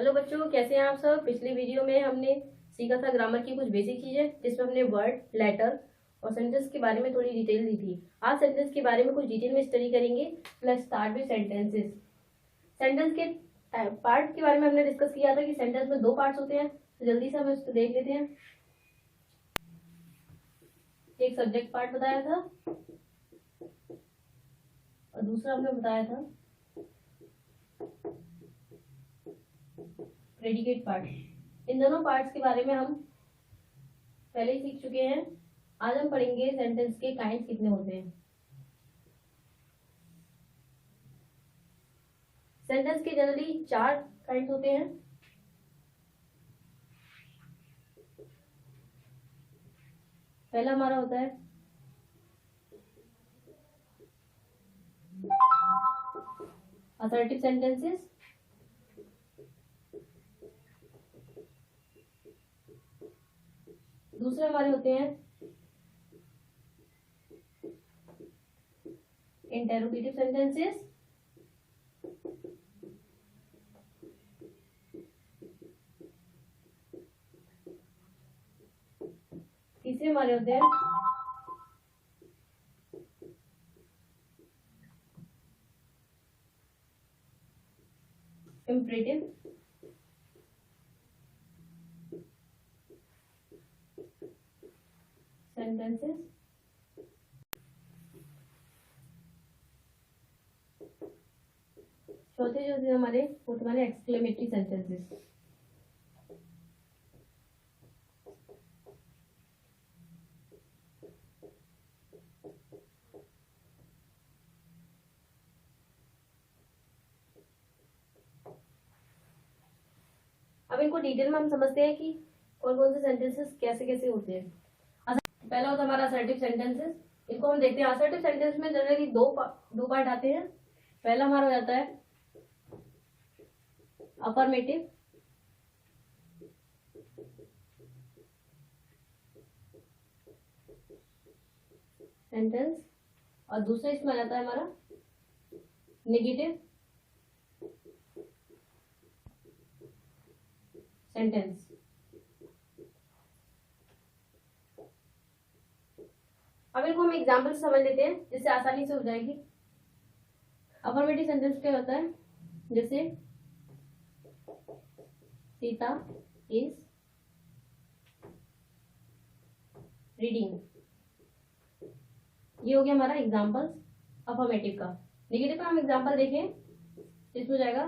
Hello बच्चों, कैसे हैं आप सब। पिछले वीडियो में हमने सीखा था ग्रामर की कुछ बेसिक चीजें, जिसमें हमने वर्ड, लेटर और सेंटेंस के बारे में थोड़ी डिटेल दी थी। आज सेंटेंस के बारे में कुछ डिटेल में स्टडी करेंगे। Let's start with sentences. Sentence के पार्ट के बारे में हमने डिस्कस किया था कि सेंटेंस में दो पार्ट्स होते हैं। तो जल्दी से हम इसको देख लेते हैं। एक सब्जेक्ट पार्ट बताया था और दूसरा हमने बताया था प्रेडिकेट पार्ट। इन दोनों पार्ट्स के बारे में हम पहले ही सीख चुके हैं। आज हम पढ़ेंगे सेंटेंस के काइंड्स कितने होते हैं। सेंटेंस के जनरली 4 काइंड्स होते हैं। पहला हमारा होता है असर्टिव सेंटेंसेस। दूसरे हमारे होते हैं इंटेरोगेटिव सेंटेंसेस। तीसरे हमारे होते हैं इम्परेटिव सेंटेंसेस। चौथे जो थे हमारे वो थे हमारे एक्सक्लेमेटरी सेंटेंसेस। अब इनको डिटेल में हम समझते हैं कि कौन कौन से सेंटेंसेस कैसे कैसे होते हैं। पहला होता है हमारा असर्टिव सेंटेंसेस। इनको हम देखते हैं। असर्टिव सेंटेंस में जनरली दो पार्ट आते हैं। पहला हमारा हो जाता है अफर्मेटिव सेंटेंस और दूसरा इसमें आ जाता है हमारा नेगेटिव सेंटेंस। अब इनको हम एग्जाम्पल से समझ लेते हैं, जिससे आसानी से हो जाएगी। अफर्मेटिव सेंटेंस क्या होता है? जैसे सीता इज रीडिंग। ये हो गया हमारा एग्जाम्पल अफर्मेटिव का। नेगेटिव का हम एग्जाम्पल देखें, इसमें हो जाएगा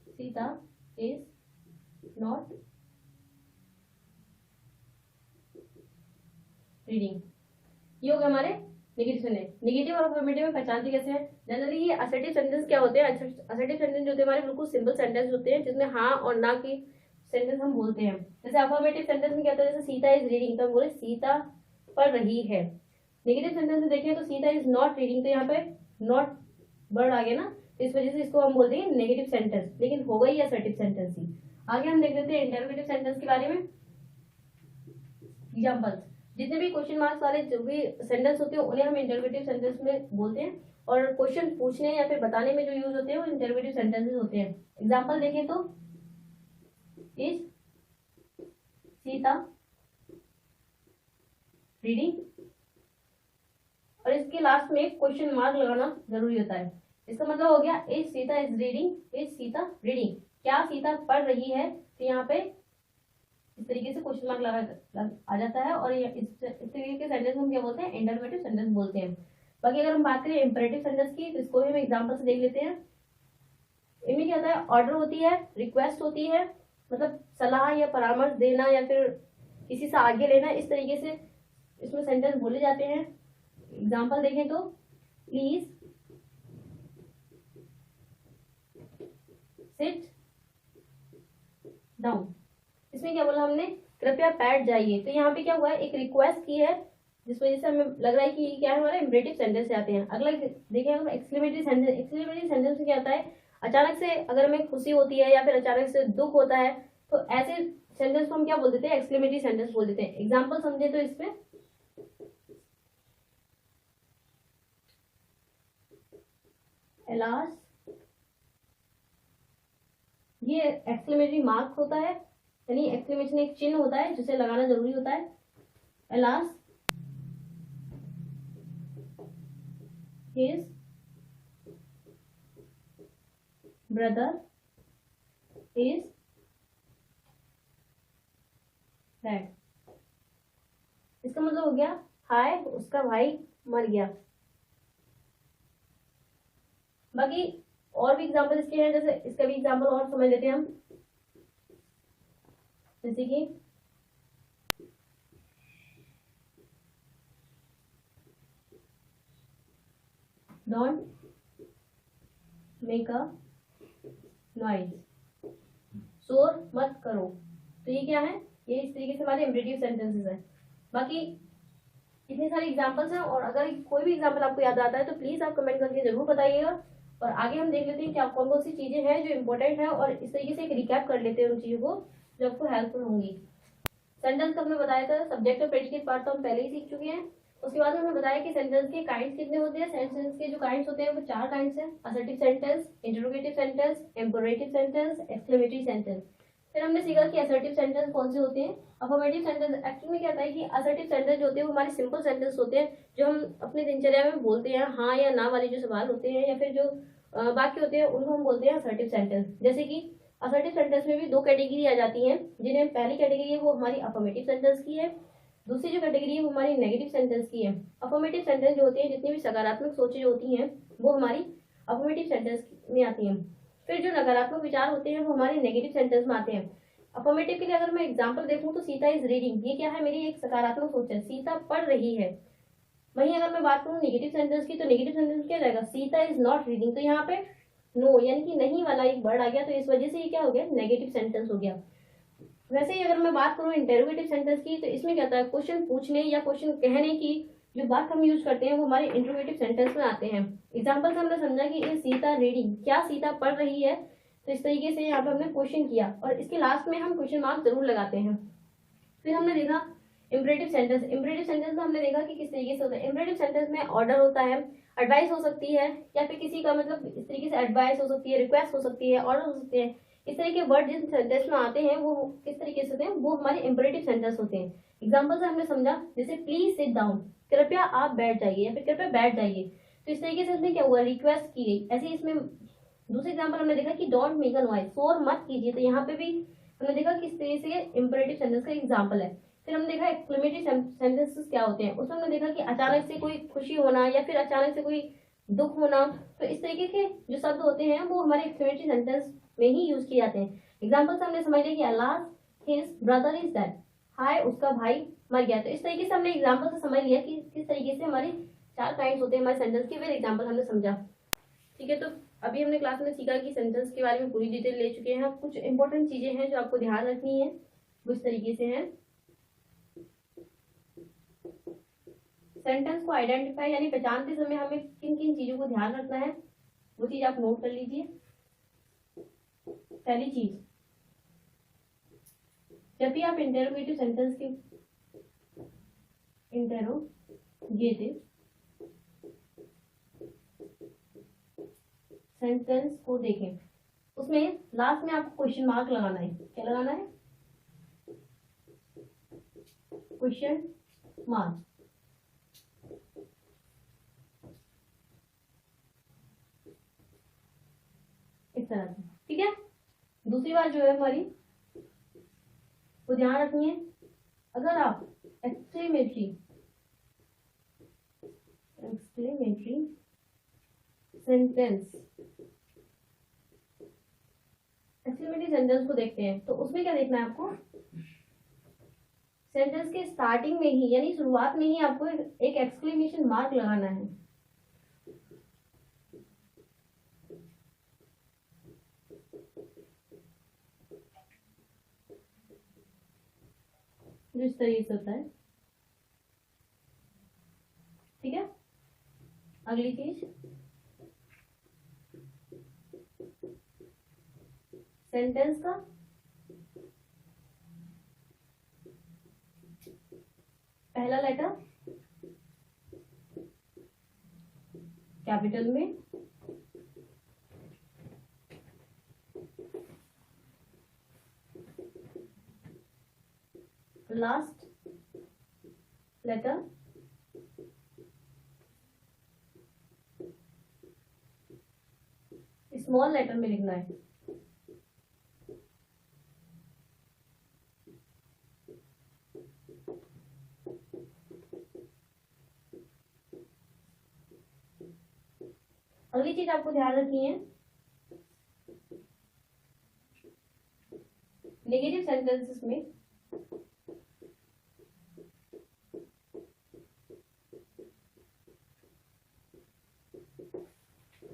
सीता इज नॉट रीडिंग। ये हो गया हमारे नेगेटिव सेंटेंस। नेगेटिव और अफर्मेटिव में पहचानते कैसे हैं? जनरली ये असर्टिव सेंटेंस क्या होते हैं? असर्टिव सेंटेंस जो होते हैं हमारे बिल्कुल सिंपल सेंटेंस होते हैं, जिसमें हाँ और ना की सेंटेंस हम बोलते हैं। जैसे अफर्मेटिव सेंटेंस में क्या होता है? जैसे सीता इज रीडिंग, तो हम बोले सीता पढ़ रही है। नेगेटिव सेंटेंस में देखें तो सीता इज नॉट रीडिंग, तो यहाँ पे नॉट वर्ड आ गया ना, तो इस वजह से इसको हम बोलते हैं नेगेटिव सेंटेंस, लेकिन होगा ही असर्टिव सेंटेंस ही। आगे हम देख लेते हैं इंटरोगेटिव सेंटेंस के बारे में। एग्जांपल्स, जितने भी क्वेश्चन मार्क्स वाले जो भी सेंटेंस होते हैं उन्हें हम इंटरोगेटिव सेंटेंस में बोलते हैं, और क्वेश्चन पूछने या फिर बताने में जो यूज होते हैं वो इंटरोगेटिव सेंटेंसेस होते हैं। एग्जांपल देखें तो इज सीता रीडिंग, और इसके लास्ट में क्वेश्चन मार्क लगाना जरूरी होता है। इसका मतलब हो गया is Sita is reading, is Sita reading, क्या सीता पढ़ रही है। तो यहाँ पे इस तरीके से क्वेश्चन मार्क लगा आ जाता है, और इस तरीके के सेंटेंस हम क्या बोलते हैं? इंटरोगेटिव सेंटेंस बोलते हैं। बाकी अगर हम बात करें इंपरेटिव सेंटेंस की, तो इसको भी हम एग्जांपल से देख लेते हैं। इनमें क्या होता है? ऑर्डर होती है, रिक्वेस्ट होती है, मतलब सलाह या परामर्श देना या फिर किसी से आगे लेना, इस तरीके से इसमें सेंटेंस बोले जाते हैं। एग्जाम्पल देखें तो प्लीज सिट डाउन। इसमें क्या बोला हमने? कृपया बैठ जाइए। तो यहाँ पे क्या हुआ है? एक रिक्वेस्ट की है, जिस वजह से हमें लग रहा है कि क्या है? हमारे इम्परेटिव सेंटेंस से आते हैं। अगला देखिए हम एक्सक्लेमेटरी सेंटेंस। एक्सक्लेमेटरी सेंटेंस में क्या होता है? अचानक से अगर हमें खुशी होती है या फिर अचानक से दुख होता है, तो ऐसे सेंटेंस को हम क्या बोल देते हैं? एक्सक्लेमेटरी सेंटेंस बोल देते हैं। एग्जाम्पल समझे तो इसमें alas ये एक्सक्लेमेटरी मार्क होता है, यानी एक्सक्लेमेशन एक चिन्ह होता है जिसे लगाना जरूरी होता है। Alas his brother is dead. इसका मतलब हो गया हाय उसका भाई मर गया। बाकी और भी एग्जाम्पल इसके हैं, जैसे इसका भी एग्जाम्पल और समझ लेते हैं हम। जैसे कि डोंट मेक अ नॉइज, शोर मत करो। तो ये क्या है, ये इस तरीके से हमारे इम्परेटिव सेंटेंसेस है। बाकी इतने सारे एग्जाम्पल्स हैं, और अगर कोई भी एग्जाम्पल आपको याद आता है तो प्लीज आप कमेंट करके जरूर बताइएगा। और आगे हम देख लेते हैं क्या कौन कौन सी चीजें हैं जो इंपॉर्टेंट है, और इस तरीके से एक रिकैप कर लेते हैं उन चीजों को जो आपको हेल्पफुल होंगी। सेंटेंस का हमने बताया था, सब्जेक्ट और प्रेडिकेट पार्ट तो हम पहले ही सीख चुके हैं। उसके बाद हमने बताया कि सेंटेंस के काइंड्स कितने होते हैं। सेंटेंस के जो काइंड्स होते हैं वो 4 काइंड्स हैं: assertive sentence, interrogative sentence, imperative sentence, exclamatory sentence. फिर हमने सीखा कि असर्टिव सेंटेंस कौन से होते हैं। अफर्मेटिव सेंटेंस एक्चुअली में क्या होता है कि असर्टिव सेंटेंस जो होते हैं वो हमारे सिंपल सेंटेंस होते हैं, जो हम अपनी दिनचर्या में बोलते हैं, हाँ या ना वाले जो सवाल होते हैं या फिर जो वाक्य होते हैं उनको हम बोलते हैं असर्टिव सेंटेंस। जैसे कि असर्टिव सेंटेंस में भी 2 कैटेगरी आ जाती हैं, जिन्हें पहली कैटेगरी है वो हमारी अफर्मेटिव सेंटेंस की है, दूसरी जो कैटेगरी है वो हमारी नेगेटिव सेंटेंस की है। अफर्मेटिव सेंटेंस जो होती है, जितनी भी सकारात्मक सोचें जो होती हैं वो हमारी अफर्मेटिव सेंटेंस में आती हैं। फिर जो नकारात्मक विचार होते हैं वो हमारे नेगेटिव सेंटेंस में आते हैं। अफर्मेटिव के लिए अगर मैं एग्जांपल देखूं तो सीता इज रीडिंग, ये क्या है, मेरी एक सकारात्मक सोच है, सीता पढ़ रही है। वहीं अगर मैं बात करूं नेगेटिव सेंटेंस की, तो नेगेटिव सेंटेंस क्या जाएगा, सीता इज नॉट रीडिंग। तो यहाँ पे नो यानी कि नहीं वाला एक वर्ड आ गया, तो इस वजह से ये क्या हो गया, नेगेटिव सेंटेंस हो गया। वैसे ही अगर मैं बात करूं इंटेरोगेटिव सेंटेंस की, तो इसमें क्या होता है, क्वेश्चन पूछने या क्वेश्चन कहने की जो बात हम यूज करते हैं वो हमारे इंट्रोगेटिव सेंटेंस में आते हैं। एग्जाम्पल से हमने समझा कि इज सीता रीडिंग, क्या सीता पढ़ रही है। तो इस तरीके से यहाँ पे हमने क्वेश्चन किया, और इसके लास्ट में हम क्वेश्चन मार्क जरूर लगाते हैं। फिर हमने देखा इम्परेटिव सेंटेंस। इम्परेटिव सेंटेंस में हमने देखा कि किस तरीके से होता है। इम्परेटिव सेंटेंस में ऑर्डर होता है, एडवाइस हो सकती है, या फिर किसी का मतलब इस तरीके से एडवाइस हो सकती है, रिक्वेस्ट हो सकती है, ऑर्डर हो सकते हैं। इस तरह के वर्ड जिन सेंटेंस में आते हैं वो किस तरीके से होते हैं, वो हमारे इम्परेटिव सेंटेंस होते हैं। एग्जाम्पल से हमने समझा, जैसे प्लीज सिट डाउन, कृपया आप बैठ जाइए, या फिर कृपया बैठ जाइए। तो इस तरीके से इसमें क्या हुआ, रिक्वेस्ट की गई। ऐसे इसमें दूसरे एग्जाम्पल हमने देखा कि डोंट मेक अ नॉइज, शोर मत कीजिए। तो यहाँ पे भी हमने देखा किस तरीके से इम्परेटिव सेंटेंस का एग्जाम्पल है। फिर हमने देखा एक्सक्लेमेटरी सेंटेंसेस क्या होते हैं। उसमें हमने देखा कि अचानक से कोई खुशी होना या फिर अचानक से कोई दुख होना। तो इस तरीके के जो शब्द होते हैं वो हमारे एक्सक्लेमेटरी सेंटेंस में ही यूज किए जाते हैं। एग्जाम्पल से हमने समझ लिया कि alas his brother is dead, हाय उसका भाई मर गया। तो इस तरीके से हमने एग्जाम्पल से समझ लिया कि किस तरीके से हमारे 4 काइंड्स होते हैं हमारे सेंटेंस के। फिर एग्जाम्पल हमने समझा। ठीक है, तो अभी हमने क्लास में सीखा कि सेंटेंस के बारे में पूरी डिटेल ले चुके हैं। कुछ इंपॉर्टेंट चीजें हैं जो आपको ध्यान रखनी है, वो इस तरीके से हैं। सेंटेंस को आइडेंटिफाई यानी पहचानते समय हमें किन किन चीजों को ध्यान रखना है, वो चीज आप नोट कर लीजिए। पहली चीज, जब भी आप इंटेरोगेटिव सेंटेंस की इंटेरोगेटिव सेंटेंस को देखें, उसमें लास्ट में आपको क्वेश्चन मार्क लगाना है। क्या लगाना है, क्वेश्चन मार्क। इस तरह से, ठीक है। दूसरी बात जो है हमारी, वो ध्यान रखनी है, अगर आप एक्सक्लेमेटरी सेंटेंस को देखते हैं तो उसमें क्या देखना है आपको, सेंटेंस के स्टार्टिंग में ही यानी शुरुआत में ही आपको एक एक्सक्लेमेशन मार्क लगाना है। जो इस तरीके से होता है, ठीक है। अगली चीज, सेंटेंस का पहला लेटर कैपिटल में, लास्ट लेटर स्मॉल लेटर में लिखना है। अगली चीज आपको ध्यान रखनी है, नेगेटिव सेंटेंसेस में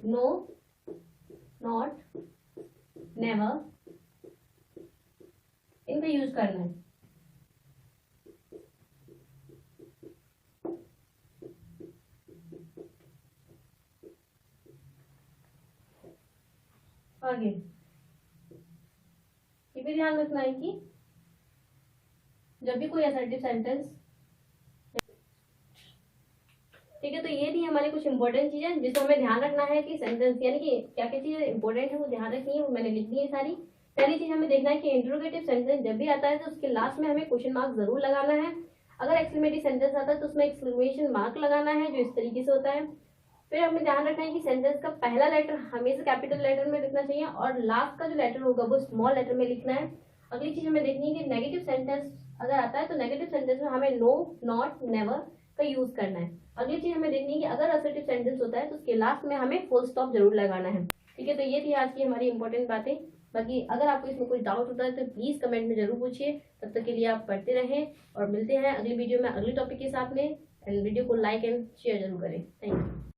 नो, नॉट, नेवर इनका यूज करना है। आगे ये भी ध्यान रखना है कि जब भी कोई असर्टिव सेंटेंस, ठीक है, तो ये थी हमारी कुछ इंपॉर्टेंट चीजें जिसको हमें ध्यान रखना है कि सेंटेंस यानी कि क्या क्या चीजें इंपॉर्टेंट है वो ध्यान रखनी है, वो मैंने लिख दी है सारी। पहली चीज हमें देखना है कि इंटरोगेटिव सेंटेंस जब भी आता है तो उसके लास्ट में हमें क्वेश्चन मार्क जरूर लगाना है। अगर एक्सक्लेमेटरी सेंटेंस आता है तो उसमें एक्सक्लेमेशन मार्क लगाना है, जो इस तरीके से होता है। फिर हमें ध्यान रखना है कि सेंटेंस का पहला लेटर हमेशा कैपिटल लेटर में लिखना चाहिए और लास्ट का जो लेटर होगा वो स्मॉल लेटर में लिखना है। अगली चीज हमें देखनी है कि नेगेटिव सेंटेंस अगर आता है तो नेगेटिव सेंटेंस में हमें नो, नॉट, नेवर का यूज करना है। अगली चीज हमें देखनी है कि अगर असर्टिव सेंटेंस होता है तो उसके लास्ट में हमें फुल स्टॉप जरूर लगाना है। ठीक है, तो ये थी आज की हमारी इंपॉर्टेंट बातें। बाकी अगर आपको इसमें कुछ डाउट होता है तो प्लीज कमेंट में जरूर पूछिए। तब तक के लिए आप पढ़ते रहें और मिलते हैं अगली वीडियो में अगली टॉपिक के साथ में। एंड वीडियो को लाइक एंड शेयर जरूर करें। Thank you.